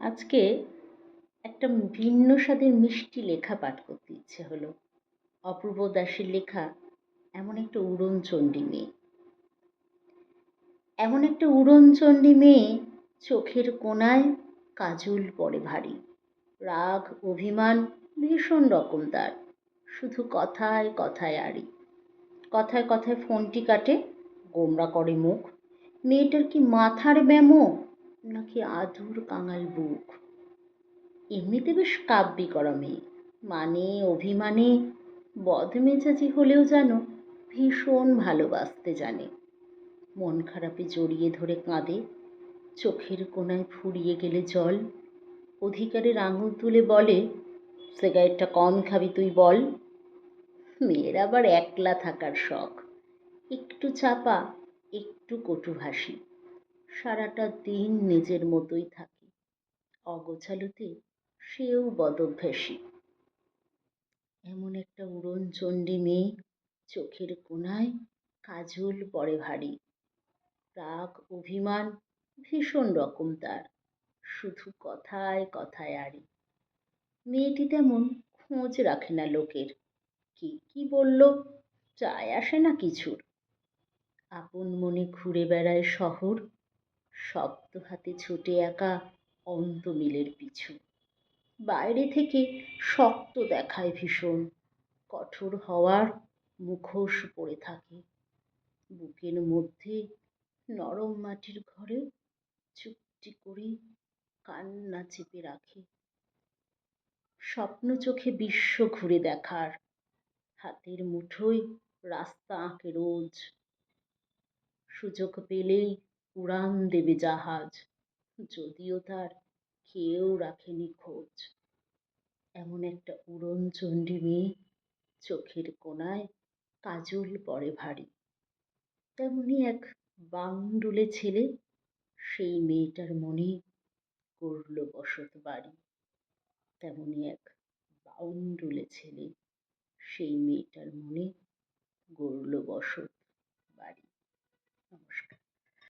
আজকে একটা ভিন্ন স্বাদের মিষ্টি লেখা পাঠ করতে ইচ্ছে হলো। অপূর্ব দাশের লেখা এমন একটা উড়নচণ্ডী মেয়ে। এমন একটা উড়নচণ্ডী মেয়ে, চোখের কোণায় কাজল পড়ে ভারী। রাগ অভিমান ভীষণ রকম তার, শুধু কথায় কথায় আড়ি। কথায় কথায় ফোনটি কাটে, গোমরা করে মুখ। মেয়েটার কি মাথার ব্যামো, নাকি আধুর কাঙাল বুক? এমনিতে বেশ কাব্যি করা মেয়ে, মানে অভিমানে বদমেজাজি হলেও যেন ভীষণ ভালোবাসতে জানে। মন খারাপে জড়িয়ে ধরে কাঁদে, চোখের কোণায় ফুরিয়ে গেলে জল। অধিকারের আঙুল তুলে বলে, সিগারেটটা কম খাবি তুই বল। মেয়ের আবার একলা থাকার শখ, একটু চাপা, একটু কটুভাষী। সারাটা দিন নিজের মতোই থাকে, অগোছালোতে সেও বদভ্যাসী। এমন একটা উড়নচণ্ডী মেয়ে, চোখের কোণায় কাজল পড়ে ভারী। রাগ অভিমান ভীষণ রকম তার, শুধু কথায় কথায় আড়ি। মেয়েটি তেমন খোঁজ রাখে না লোকের, কে কি বলল যায় আসে না কিছুর। আপন মনে ঘুরে বেড়ায় শহর, শব্দ হাতে ছুটে একা অন্ত মিলের পিছু। বাইরে থেকে শক্ত দেখায় ভীষণ, কঠোর হওয়ার মুখোশ পরে থাকে। বুকের মধ্যে নরম মাটির ঘরে চুপটি করে কান্না চেপে রাখে। স্বপ্ন চোখে বিশ্ব ঘুরে দেখার, হাতের মুঠোয় রাস্তা আঁকে রোজ। সুযোগ পেলেই উড়ান দেবে জাহাজ, যদিও তার কেউ রাখেনি খোঁজ। এমন একটা উড়নচণ্ডী মেয়ে, চোখের কোণায় কাজল পড়ে ভারী। তেমনি এক বাউন্ডুলে ছেলে, সেই মেয়েটার মনে করল বসত বাড়ি। তেমনি এক বাউন্ডুলে ছেলে, সেই মেয়েটার মনে গড়ল বসত বাড়ি। নমস্কার।